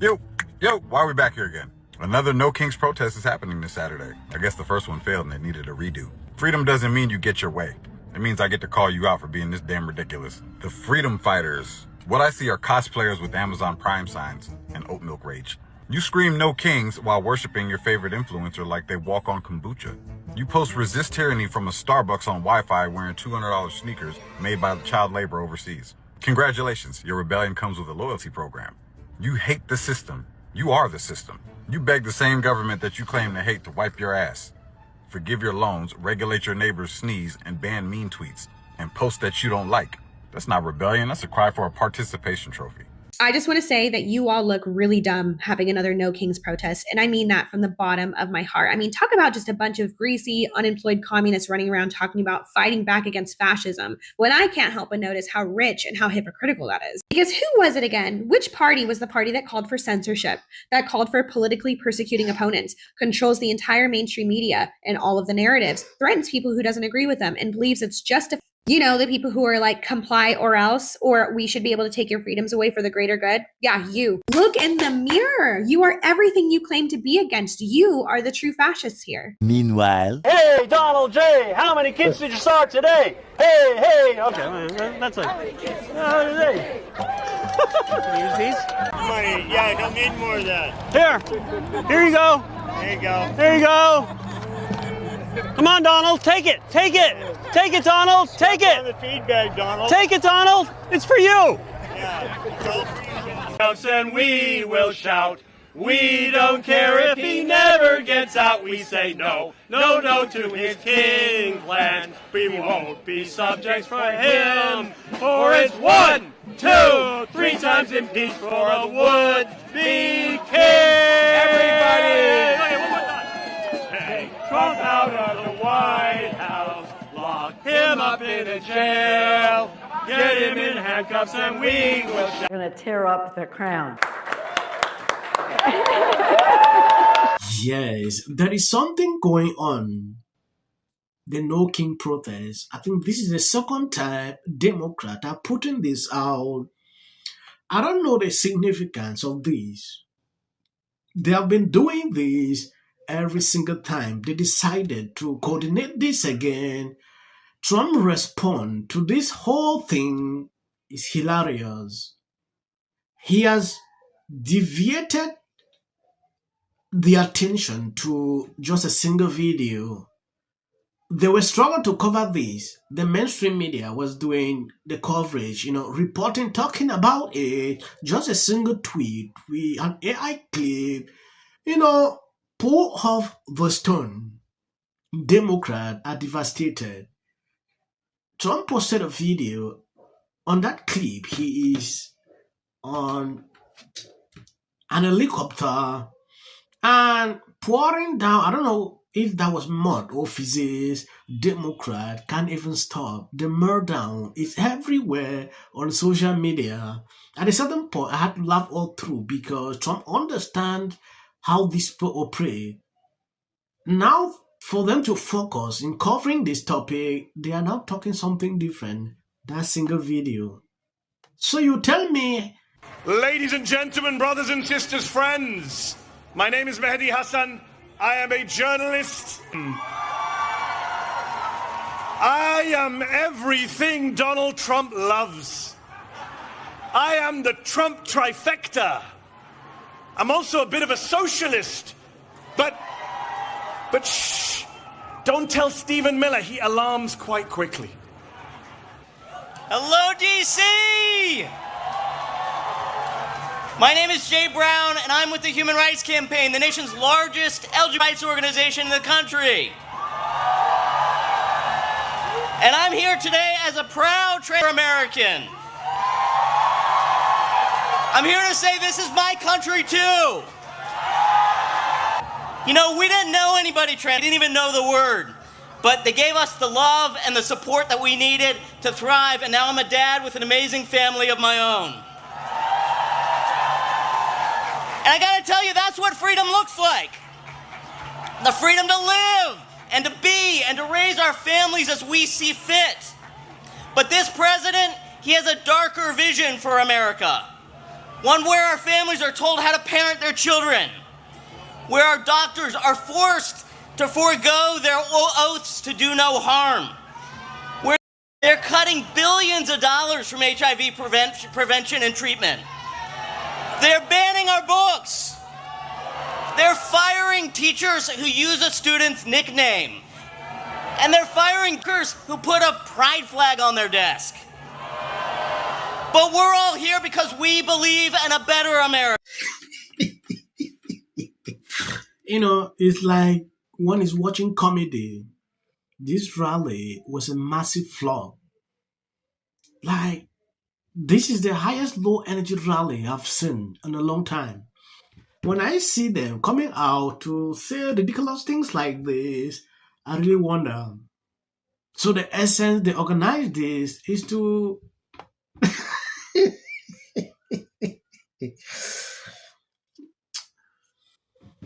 Yo, why are we back here again? Another No Kings protest is happening this Saturday. I guess the first one failed and they needed a redo. Freedom doesn't mean you get your way. It means I get to call you out for being this damn ridiculous. The freedom fighters. What I see are cosplayers with Amazon Prime signs and oat milk rage. You scream No Kings while worshiping your favorite influencer like they walk on kombucha. You post resist tyranny from a Starbucks on Wi-Fi wearing $200 sneakers made by child labor overseas. Congratulations, your rebellion comes with a loyalty program. You hate the system. You are the system. You beg the same government that you claim to hate to wipe your ass. Forgive your loans, regulate your neighbor's sneeze, and ban mean tweets, and post that you don't like. That's not rebellion, that's a cry for a participation trophy. I just want to say that you all look really dumb having another No Kings protest. And I mean that from the bottom of my heart. I mean, talk about just a bunch of greasy, unemployed communists running around talking about fighting back against fascism, when I can't help but notice how rich and how hypocritical that is. Because who was it again? Which party was the party that called for censorship, that called for politically persecuting opponents, controls the entire mainstream media and all of the narratives, threatens people who doesn't agree with them, and believes it's justified? You know, the people who are like, comply or else, or we should be able to take your freedoms away for the greater good. Yeah, you. Look in the mirror. You are everything you claim to be against. You are the true fascists here. Meanwhile. Hey, Donald J., how many kids did you start today? Hey, okay, that's it. How many kids? Today? Can you use these? Money, yeah, I don't need more of that. Here you go. There you go. There you go. Come on, Donald, take it. Take it, Donald, take On it. the feedback, Donald. Take it, Donald. It's for you. Yeah, it's all for you, Donald. And we will shout. We don't care if he never gets out. We say no to his king plan. We won't be subjects for him. For it's 1, 2, 3 times impeach for a would-be king. Everybody. Okay, one more time. Take Trump out of the White House. Lock him up in a jail. Get him in handcuffs and we will shout. We're going to tear up the crown. Yes, there is something going on. The No King protest. I think this is the second time Democrats are putting this out. I don't know the significance of this. They have been doing this every single time they decided to coordinate this again. Trump respond to this whole thing is hilarious. He has deviated the attention to just a single video. They were struggling to cover this. The mainstream media was doing the coverage, reporting, talking about it. Just a single tweet, an AI clip, pull off the stone. Democrats are devastated. Trump posted a video. On that clip, he is on an helicopter and pouring down, I don't know if that was mud or physics. Democrat can't even stop. The meltdown is everywhere on social media. At a certain point, I had to laugh all through because Trump understands how these people operate. Now, for them to focus in covering this topic, they are now talking something different. That single video. So you tell me. Ladies and gentlemen, brothers and sisters, friends, my name is Mehdi Hassan. I am a journalist. I am everything Donald Trump loves. I am the Trump trifecta. I'm also a bit of a socialist. But shh, don't tell Stephen Miller. He alarms quite quickly. Hello, DC! My name is Jay Brown, and I'm with the Human Rights Campaign, the nation's largest LGBT rights organization in the country. And I'm here today as a proud trans American. I'm here to say this is my country, too. We didn't know anybody trans, we didn't even know the word. But they gave us the love and the support that we needed to thrive, and now I'm a dad with an amazing family of my own. And I gotta tell you, that's what freedom looks like. The freedom to live and to be and to raise our families as we see fit. But this president, he has a darker vision for America. one where our families are told how to parent their children, where our doctors are forced to forego their oaths to do no harm, where they're cutting billions of dollars from HIV prevention and treatment. They're banning our books. They're firing teachers who use a student's nickname. And they're firing workers who put a pride flag on their desk. But we're all here because we believe in a better America. You know, it's like one is watching comedy. This rally was a massive flop. Like, this is the highest low energy rally I've seen in a long time. When I see them coming out to say ridiculous things like this, I really wonder. So the essence they organize this is to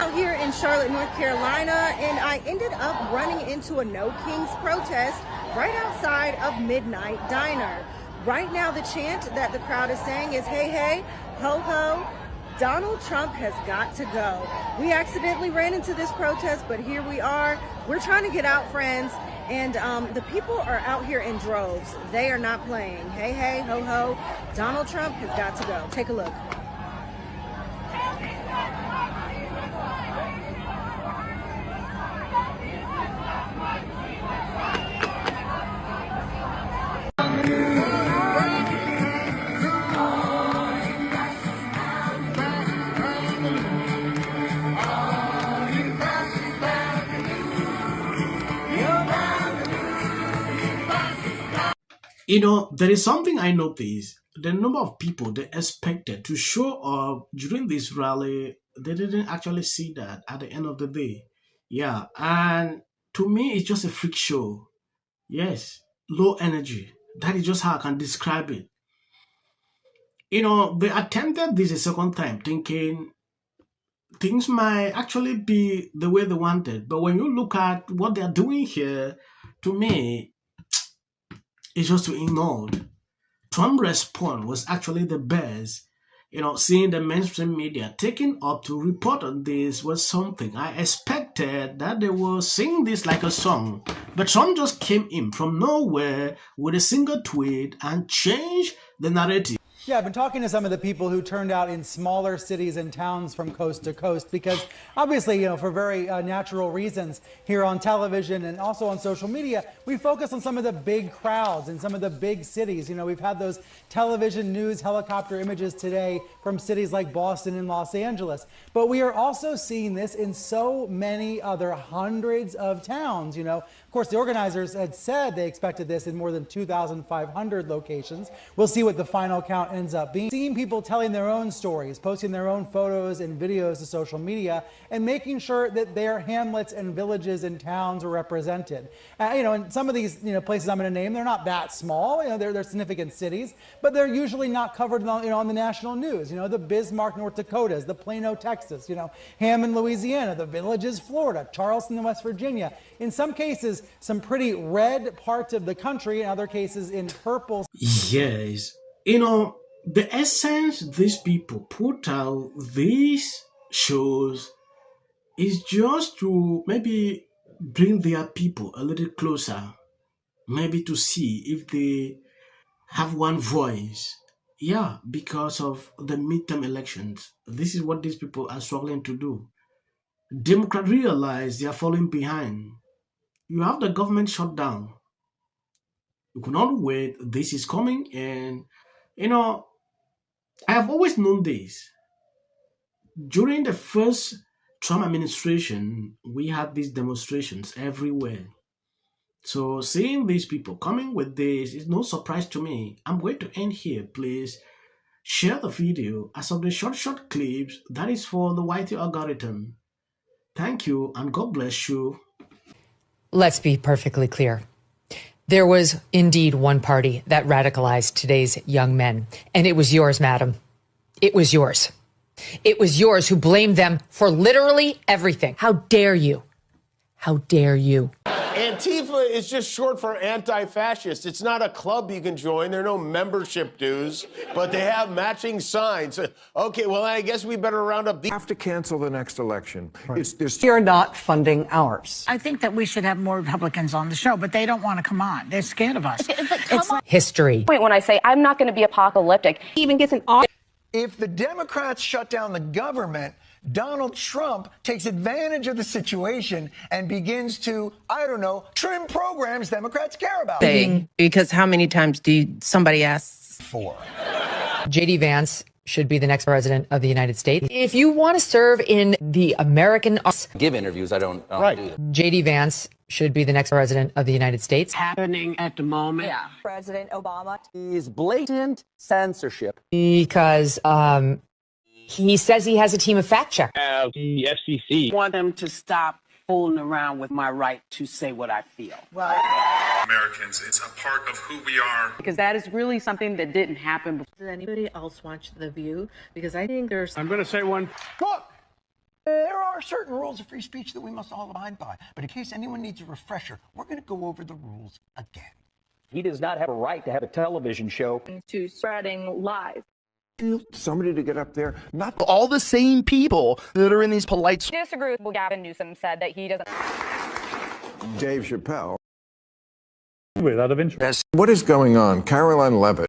out here in Charlotte, North Carolina, and I ended up running into a No Kings protest right outside of Midnight Diner. Right now, the chant that the crowd is saying is, hey, hey, ho, ho, Donald Trump has got to go. We accidentally ran into this protest, but here we are. We're trying to get out, friends, and the people are out here in droves. They are not playing. Hey, hey, ho, ho, Donald Trump has got to go. Take a look. You know, there is something I noticed. The number of people they expected to show up during this rally, they didn't actually see that at the end of the day. Yeah, and to me, it's just a freak show. Yes, low energy. That is just how I can describe it. You know, they attempted this a second time thinking things might actually be the way they wanted. But when you look at what they're doing here, to me, it's just to ignore. Trump's response was actually the best. You know, seeing the mainstream media taking up to report on this was something. I expected that they were singing this like a song. But Trump just came in from nowhere with a single tweet and changed the narrative. Yeah, I've been talking to some of the people who turned out in smaller cities and towns from coast to coast because obviously, you know, for very natural reasons here on television and also on social media, we focus on some of the big crowds in some of the big cities. You know, we've had those television news helicopter images today from cities like Boston and Los Angeles. But we are also seeing this in so many other hundreds of towns, you know. Of course, the organizers had said they expected this in more than 2,500 locations. We'll see what the final count ends up being. Seeing people telling their own stories, posting their own photos and videos to social media, and making sure that their hamlets and villages and towns are represented. You know, and some of these, you know, places I'm going to name, they're not that small. You know, they're significant cities, but they're usually not covered on, you know, on the national news. You know, the Bismarck, North Dakotas, the Plano, Texas. You know, Hammond, Louisiana, the Villages, Florida, Charleston, West Virginia. In some cases, some pretty red parts of the country. In other cases, in purple. Yes, you know. The essence these people put out these shows is just to maybe bring their people a little closer, maybe to see if they have one voice. Yeah, because of the midterm elections. This is what these people are struggling to do. Democrats realize they are falling behind. You have the government shut down. You cannot wait. This is coming, and you know, I have always known this. During the first Trump administration, we had these demonstrations everywhere. So seeing these people coming with this is no surprise to me. I'm going to end here. Please share the video as of the short clips. That is for the YT algorithm. Thank you and God bless you. Let's be perfectly clear. There was indeed one party that radicalized today's young men, and it was yours, madam. It was yours. It was yours who blamed them for literally everything. How dare you? How dare you? Antifa is just short for anti-fascist. It's not a club you can join. There are no membership dues, but they have matching signs. Okay, well, I guess we better round up the... Have to cancel the next election. You're not funding ours. I think that we should have more Republicans on the show, but they don't want to come on. They're scared of us. It's like History. Point when I say I'm not going to be apocalyptic. He even gets an off. If the Democrats shut down the government, Donald Trump takes advantage of the situation and begins to, I don't know, trim programs Democrats care about. Because how many times somebody asks for? J.D. Vance should be the next president of the United States. If you want to serve in the American... Give interviews, I don't do that. J.D. Vance should be the next president of the United States. happening at the moment. Yeah. President Obama. Is blatant censorship. Because he says he has a team of fact checkers. The FCC. I want them to stop fooling around with my right to say what I feel. Americans, it's a part of who we are. Because that is really something that didn't happen before. Does anybody else watch The View? Because I think there's... I'm going to say one. Look, there are certain rules of free speech that we must all abide by. But in case anyone needs a refresher, we're going to go over the rules again. He does not have a right to have a television show. To spreading lies. Somebody to get up there, not all the same people that are in these polite... Disagree with what Gavin Newsom said that he doesn't... Dave Chappelle. Out of interest. What is going on? Caroline Levitt